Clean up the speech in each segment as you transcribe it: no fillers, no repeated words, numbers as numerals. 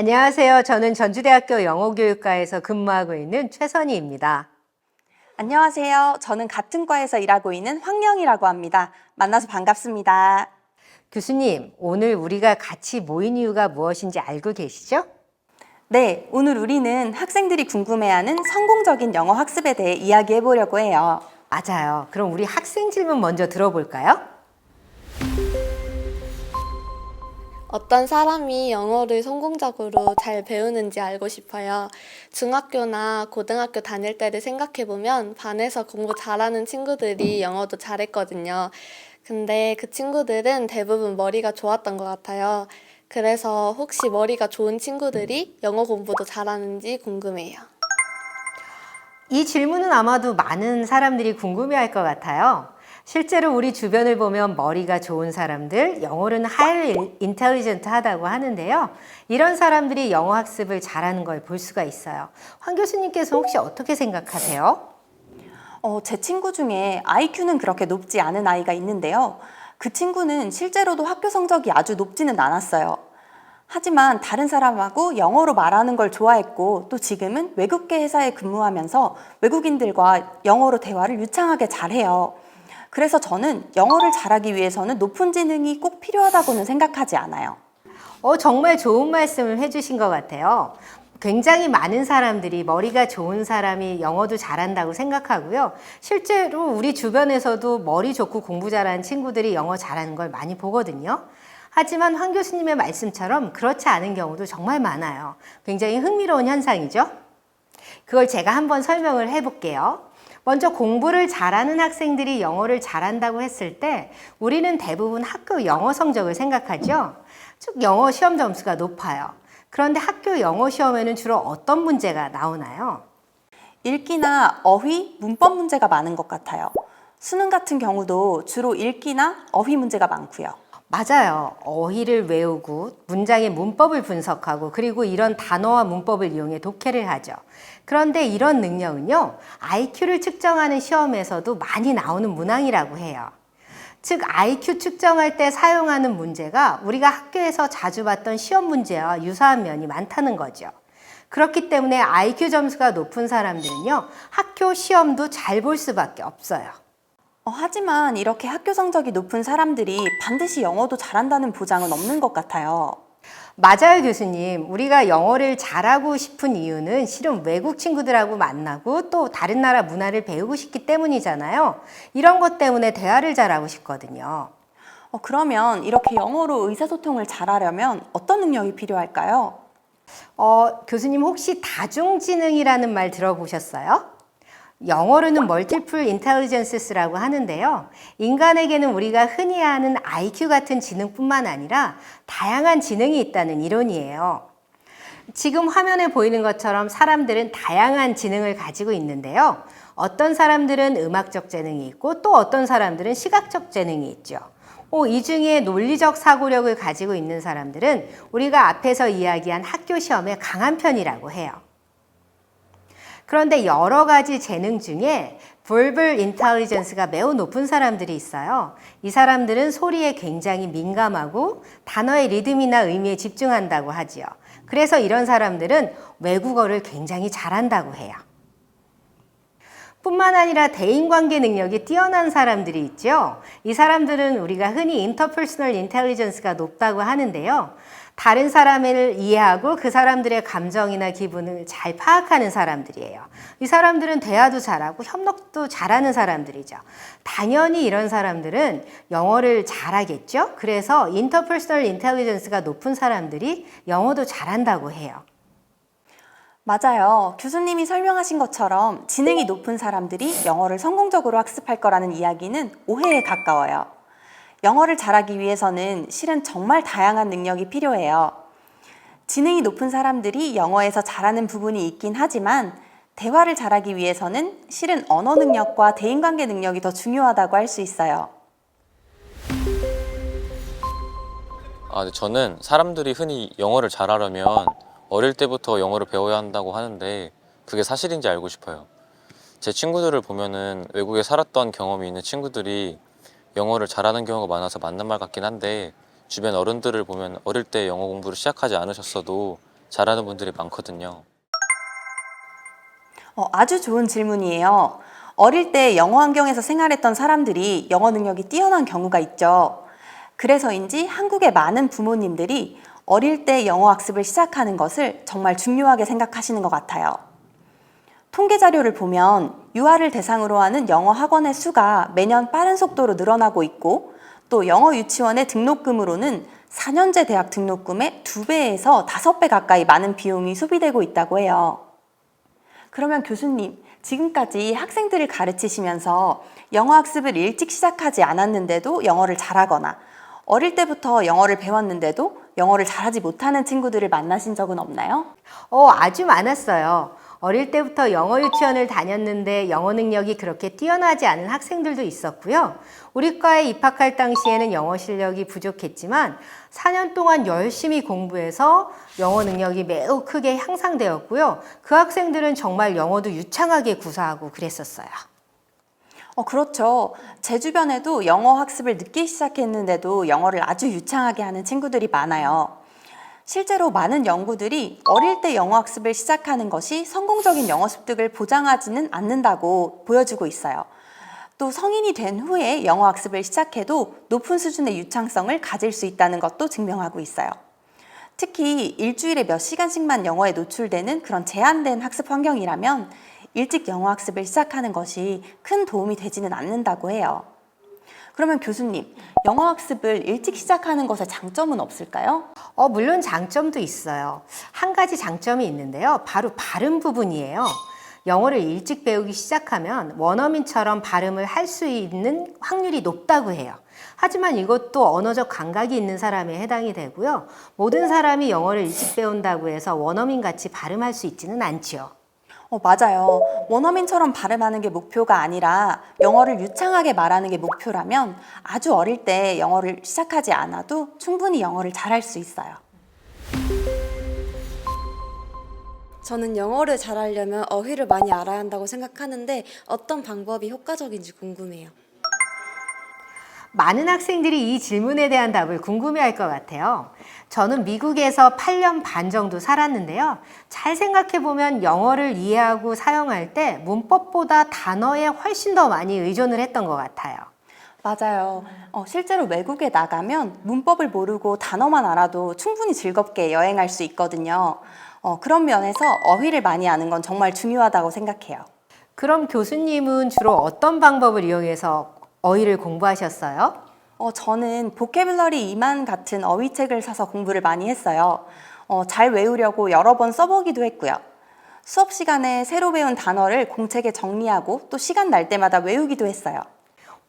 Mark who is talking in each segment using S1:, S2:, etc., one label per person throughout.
S1: 안녕하세요. 저는 전주대학교 영어교육과에서 근무하고 있는 최선희입니다.
S2: 안녕하세요. 저는 같은 과에서 일하고 있는 황영이라고 합니다. 만나서 반갑습니다.
S1: 교수님, 오늘 우리가 같이 모인 이유가 무엇인지 알고 계시죠?
S2: 네, 오늘 우리는 학생들이 궁금해하는 성공적인 영어 학습에 대해 이야기해 보려고 해요.
S1: 맞아요. 그럼 우리 학생 질문 먼저 들어볼까요?
S3: 어떤 사람이 영어를 성공적으로 잘 배우는지 알고 싶어요. 중학교나 고등학교 다닐 때를 생각해보면 반에서 공부 잘하는 친구들이 영어도 잘했거든요. 근데 그 친구들은 대부분 머리가 좋았던 것 같아요. 그래서 혹시 머리가 좋은 친구들이 영어 공부도 잘하는지 궁금해요.
S1: 이 질문은 아마도 많은 사람들이 궁금해할 것 같아요. 실제로 우리 주변을 보면 머리가 좋은 사람들, 영어로는 highly intelligent 하다고 하는데요. 이런 사람들이 영어 학습을 잘하는 걸 볼 수가 있어요. 황 교수님께서 혹시 어떻게 생각하세요?
S2: 제 친구 중에 IQ는 그렇게 높지 않은 아이가 있는데요. 그 친구는 실제로도 학교 성적이 아주 높지는 않았어요. 하지만 다른 사람하고 영어로 말하는 걸 좋아했고 또 지금은 외국계 회사에 근무하면서 외국인들과 영어로 대화를 유창하게 잘해요. 그래서 저는 영어를 잘하기 위해서는 높은 지능이 꼭 필요하다고는 생각하지 않아요.
S1: 정말 좋은 말씀을 해주신 것 같아요. 굉장히 많은 사람들이 머리가 좋은 사람이 영어도 잘한다고 생각하고요. 실제로 우리 주변에서도 머리 좋고 공부 잘하는 친구들이 영어 잘하는 걸 많이 보거든요. 하지만 황 교수님의 말씀처럼 그렇지 않은 경우도 정말 많아요. 굉장히 흥미로운 현상이죠. 그걸 제가 한번 설명을 해볼게요. 먼저 공부를 잘하는 학생들이 영어를 잘한다고 했을 때 우리는 대부분 학교 영어 성적을 생각하죠. 즉 영어 시험 점수가 높아요. 그런데 학교 영어 시험에는 주로 어떤 문제가 나오나요?
S2: 읽기나 어휘, 문법 문제가 많은 것 같아요. 수능 같은 경우도 주로 읽기나 어휘 문제가 많고요.
S1: 맞아요. 어휘를 외우고 문장의 문법을 분석하고 그리고 이런 단어와 문법을 이용해 독해를 하죠. 그런데 이런 능력은요, IQ를 측정하는 시험에서도 많이 나오는 문항이라고 해요. 즉 IQ 측정할 때 사용하는 문제가 우리가 학교에서 자주 봤던 시험 문제와 유사한 면이 많다는 거죠. 그렇기 때문에 IQ 점수가 높은 사람들은요, 학교 시험도 잘 볼 수밖에 없어요.
S2: 하지만 이렇게 학교 성적이 높은 사람들이 반드시 영어도 잘한다는 보장은 없는 것 같아요.
S1: 맞아요, 교수님. 우리가 영어를 잘하고 싶은 이유는 실은 외국 친구들하고 만나고 또 다른 나라 문화를 배우고 싶기 때문이잖아요. 이런 것 때문에 대화를 잘하고 싶거든요.
S2: 그러면 이렇게 영어로 의사소통을 잘하려면 어떤 능력이 필요할까요?
S1: 교수님 혹시 다중지능이라는 말 들어보셨어요? 영어로는 멀티플 인텔리전스라고 하는데요. 인간에게는 우리가 흔히 아는 IQ 같은 지능뿐만 아니라 다양한 지능이 있다는 이론이에요. 지금 화면에 보이는 것처럼 사람들은 다양한 지능을 가지고 있는데요. 어떤 사람들은 음악적 재능이 있고 또 어떤 사람들은 시각적 재능이 있죠. 이 중에 논리적 사고력을 가지고 있는 사람들은 우리가 앞에서 이야기한 학교 시험에 강한 편이라고 해요. 그런데 여러 가지 재능 중에 verbal intelligence가 매우 높은 사람들이 있어요. 이 사람들은 소리에 굉장히 민감하고 단어의 리듬이나 의미에 집중한다고 하지요. 그래서 이런 사람들은 외국어를 굉장히 잘한다고 해요. 뿐만 아니라 대인관계 능력이 뛰어난 사람들이 있죠. 이 사람들은 우리가 흔히 interpersonal intelligence가 높다고 하는데요. 다른 사람을 이해하고 그 사람들의 감정이나 기분을 잘 파악하는 사람들이에요. 이 사람들은 대화도 잘하고 협력도 잘하는 사람들이죠. 당연히 이런 사람들은 영어를 잘하겠죠. 그래서 interpersonal intelligence가 높은 사람들이 영어도 잘한다고 해요.
S2: 맞아요. 교수님이 설명하신 것처럼 지능이 높은 사람들이 영어를 성공적으로 학습할 거라는 이야기는 오해에 가까워요. 영어를 잘하기 위해서는 실은 정말 다양한 능력이 필요해요. 지능이 높은 사람들이 영어에서 잘하는 부분이 있긴 하지만 대화를 잘하기 위해서는 실은 언어 능력과 대인관계 능력이 더 중요하다고 할 수 있어요.
S4: 저는 사람들이 흔히 영어를 잘하려면 어릴 때부터 영어를 배워야 한다고 하는데 그게 사실인지 알고 싶어요. 제 친구들을 보면은 외국에 살았던 경험이 있는 친구들이 영어를 잘하는 경우가 많아서 맞는 말 같긴 한데 주변 어른들을 보면 어릴 때 영어 공부를 시작하지 않으셨어도 잘하는 분들이 많거든요.
S2: 아주 좋은 질문이에요. 어릴 때 영어 환경에서 생활했던 사람들이 영어 능력이 뛰어난 경우가 있죠. 그래서인지 한국의 많은 부모님들이 어릴 때 영어 학습을 시작하는 것을 정말 중요하게 생각하시는 것 같아요. 통계 자료를 보면 유아를 대상으로 하는 영어 학원의 수가 매년 빠른 속도로 늘어나고 있고, 또 영어 유치원의 등록금으로는 4년제 대학 등록금의 2배에서 5배 가까이 많은 비용이 소비되고 있다고 해요. 그러면 교수님, 지금까지 학생들을 가르치시면서 영어 학습을 일찍 시작하지 않았는데도 영어를 잘하거나, 어릴 때부터 영어를 배웠는데도 영어를 잘하지 못하는 친구들을 만나신 적은 없나요?
S1: 아주 많았어요. 어릴 때부터 영어 유치원을 다녔는데 영어 능력이 그렇게 뛰어나지 않은 학생들도 있었고요. 우리 과에 입학할 당시에는 영어 실력이 부족했지만 4년 동안 열심히 공부해서 영어 능력이 매우 크게 향상되었고요. 그 학생들은 정말 영어도 유창하게 구사하고 그랬었어요.
S2: 그렇죠. 제 주변에도 영어 학습을 늦게 시작했는데도 영어를 아주 유창하게 하는 친구들이 많아요. 실제로 많은 연구들이 어릴 때 영어 학습을 시작하는 것이 성공적인 영어 습득을 보장하지는 않는다고 보여주고 있어요. 또 성인이 된 후에 영어 학습을 시작해도 높은 수준의 유창성을 가질 수 있다는 것도 증명하고 있어요. 특히 일주일에 몇 시간씩만 영어에 노출되는 그런 제한된 학습 환경이라면 일찍 영어 학습을 시작하는 것이 큰 도움이 되지는 않는다고 해요. 그러면 교수님, 영어 학습을 일찍 시작하는 것의 장점은 없을까요?
S1: 물론 장점도 있어요. 한 가지 장점이 있는데요. 바로 발음 부분이에요. 영어를 일찍 배우기 시작하면 원어민처럼 발음을 할 수 있는 확률이 높다고 해요. 하지만 이것도 언어적 감각이 있는 사람에 해당이 되고요. 모든 사람이 영어를 일찍 배운다고 해서 원어민같이 발음할 수 있지는 않지요.
S2: 맞아요. 원어민처럼 발음하는 게 목표가 아니라 영어를 유창하게 말하는 게 목표라면 아주 어릴 때 영어를 시작하지 않아도 충분히 영어를 잘할 수 있어요.
S5: 저는 영어를 잘하려면 어휘를 많이 알아야 한다고 생각하는데 어떤 방법이 효과적인지 궁금해요.
S1: 많은 학생들이 이 질문에 대한 답을 궁금해할 것 같아요. 저는 미국에서 8년 반 정도 살았는데요. 잘 생각해보면 영어를 이해하고 사용할 때 문법보다 단어에 훨씬 더 많이 의존을 했던 것 같아요.
S2: 맞아요. 실제로 외국에 나가면 문법을 모르고 단어만 알아도 충분히 즐겁게 여행할 수 있거든요. 그런 면에서 어휘를 많이 아는 건 정말 중요하다고 생각해요.
S1: 그럼 교수님은 주로 어떤 방법을 이용해서 어휘를 공부하셨어요?
S2: 저는 보캐블러리 2만 같은 어휘책을 사서 공부를 많이 했어요. 잘 외우려고 여러 번 써보기도 했고요. 수업 시간에 새로 배운 단어를 공책에 정리하고 또 시간 날 때마다 외우기도 했어요.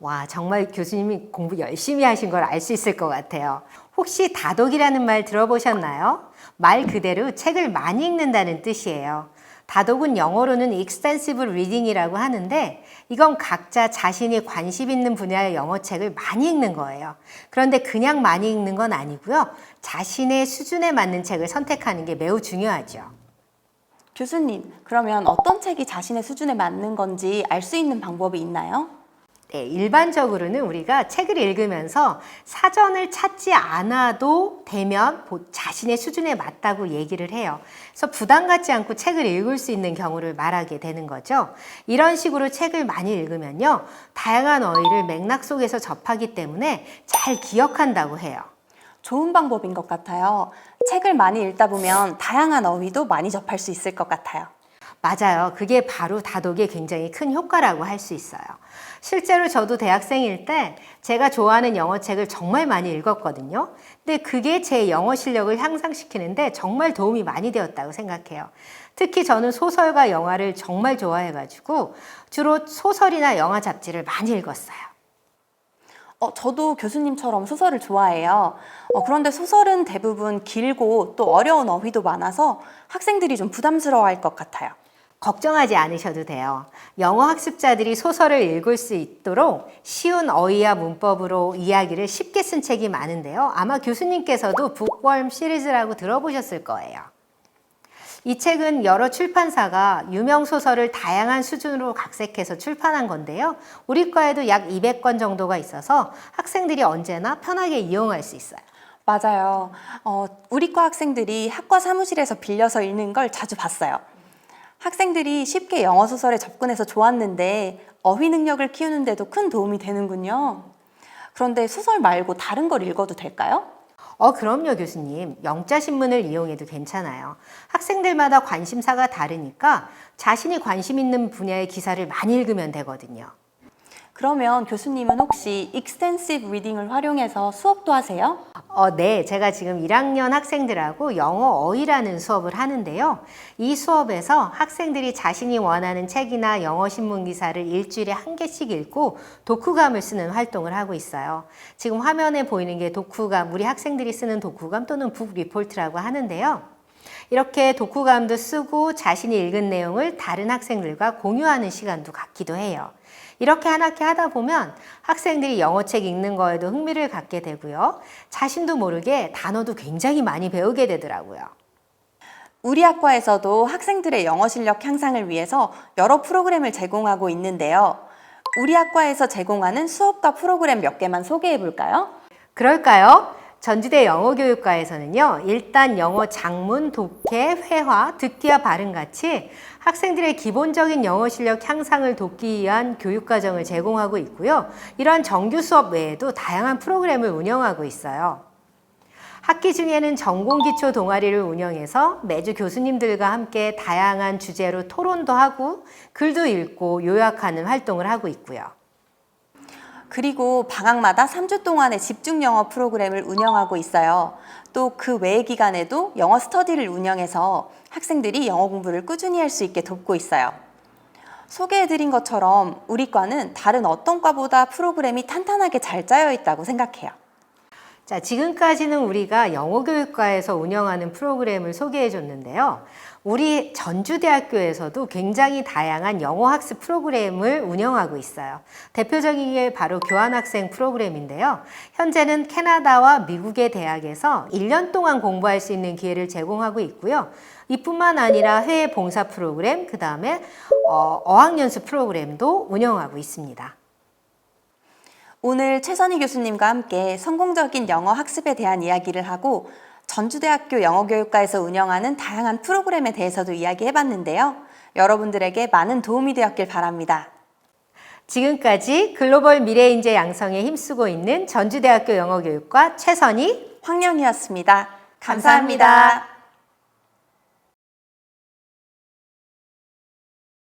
S1: 와, 정말 교수님이 공부 열심히 하신 걸 알 수 있을 것 같아요. 혹시 다독이라는 말 들어보셨나요? 말 그대로 책을 많이 읽는다는 뜻이에요. 다독은 영어로는 extensive reading이라고 하는데 이건 각자 자신이 관심 있는 분야의 영어책을 많이 읽는 거예요. 그런데 그냥 많이 읽는 건 아니고요. 자신의 수준에 맞는 책을 선택하는 게 매우 중요하죠.
S2: 교수님, 그러면 어떤 책이 자신의 수준에 맞는 건지 알 수 있는 방법이 있나요?
S1: 네, 일반적으로는 우리가 책을 읽으면서 사전을 찾지 않아도 되면 자신의 수준에 맞다고 얘기를 해요. 그래서 부담 갖지 않고 책을 읽을 수 있는 경우를 말하게 되는 거죠. 이런 식으로 책을 많이 읽으면요, 다양한 어휘를 맥락 속에서 접하기 때문에 잘 기억한다고 해요.
S2: 좋은 방법인 것 같아요. 책을 많이 읽다 보면 다양한 어휘도 많이 접할 수 있을 것 같아요.
S1: 맞아요. 그게 바로 다독의 굉장히 큰 효과라고 할 수 있어요. 실제로 저도 대학생일 때 제가 좋아하는 영어책을 정말 많이 읽었거든요. 근데 그게 제 영어 실력을 향상시키는데 정말 도움이 많이 되었다고 생각해요. 특히 저는 소설과 영화를 정말 좋아해가지고 주로 소설이나 영화 잡지를 많이 읽었어요.
S2: 저도 교수님처럼 소설을 좋아해요. 그런데 소설은 대부분 길고 또 어려운 어휘도 많아서 학생들이 좀 부담스러워할 것 같아요.
S1: 걱정하지 않으셔도 돼요. 영어 학습자들이 소설을 읽을 수 있도록 쉬운 어휘와 문법으로 이야기를 쉽게 쓴 책이 많은데요. 아마 교수님께서도 북월음 시리즈라고 들어보셨을 거예요. 이 책은 여러 출판사가 유명 소설을 다양한 수준으로 각색해서 출판한 건데요. 우리 과에도 약 200권 정도가 있어서 학생들이 언제나 편하게 이용할 수 있어요.
S2: 맞아요. 우리과 학생들이 학과 사무실에서 빌려서 읽는 걸 자주 봤어요. 학생들이 쉽게 영어 소설에 접근해서 좋았는데 어휘 능력을 키우는데도 큰 도움이 되는군요. 그런데 소설 말고 다른 걸 읽어도 될까요?
S1: 그럼요, 교수님. 영자 신문을 이용해도 괜찮아요. 학생들마다 관심사가 다르니까 자신이 관심 있는 분야의 기사를 많이 읽으면 되거든요.
S2: 그러면 교수님은 혹시 익스텐시브 리딩을 활용해서 수업도 하세요?
S1: 네, 제가 지금 1학년 학생들하고 영어 어휘라는 수업을 하는데요. 이 수업에서 학생들이 자신이 원하는 책이나 영어 신문 기사를 일주일에 한 개씩 읽고 독후감을 쓰는 활동을 하고 있어요. 지금 화면에 보이는 게 독후감, 우리 학생들이 쓰는 독후감 또는 북 리포트라고 하는데요. 이렇게 독후감도 쓰고 자신이 읽은 내용을 다른 학생들과 공유하는 시간도 갖기도 해요. 이렇게 하다 보면 학생들이 영어책 읽는 거에도 흥미를 갖게 되고요. 자신도 모르게 단어도 굉장히 많이 배우게 되더라고요.
S2: 우리 학과에서도 학생들의 영어 실력 향상을 위해서 여러 프로그램을 제공하고 있는데요. 우리 학과에서 제공하는 수업과 프로그램 몇 개만 소개해 볼까요?
S1: 그럴까요? 전주대 영어교육과에서는요, 일단 영어 작문, 독해, 회화, 듣기와 발음 같이 학생들의 기본적인 영어 실력 향상을 돕기 위한 교육과정을 제공하고 있고요. 이러한 정규 수업 외에도 다양한 프로그램을 운영하고 있어요. 학기 중에는 전공기초 동아리를 운영해서 매주 교수님들과 함께 다양한 주제로 토론도 하고 글도 읽고 요약하는 활동을 하고 있고요.
S2: 그리고 방학마다 3주 동안의 집중 영어 프로그램을 운영하고 있어요. 또 그 외의 기간에도 영어 스터디를 운영해서 학생들이 영어 공부를 꾸준히 할 수 있게 돕고 있어요. 소개해드린 것처럼 우리 과는 다른 어떤 과보다 프로그램이 탄탄하게 잘 짜여 있다고 생각해요.
S1: 자, 지금까지는 우리가 영어교육과에서 운영하는 프로그램을 소개해 줬는데요. 우리 전주대학교에서도 굉장히 다양한 영어 학습 프로그램을 운영하고 있어요. 대표적인 게 바로 교환학생 프로그램인데요. 현재는 캐나다와 미국의 대학에서 1년 동안 공부할 수 있는 기회를 제공하고 있고요. 이뿐만 아니라 해외 봉사 프로그램, 그 다음에 어학연수 프로그램도 운영하고 있습니다.
S2: 오늘 최선희 교수님과 함께 성공적인 영어 학습에 대한 이야기를 하고 전주대학교 영어교육과에서 운영하는 다양한 프로그램에 대해서도 이야기해봤는데요. 여러분들에게 많은 도움이 되었길 바랍니다.
S1: 지금까지 글로벌 미래인재 양성에 힘쓰고 있는 전주대학교 영어교육과 최선희,
S2: 황령이었습니다. 감사합니다.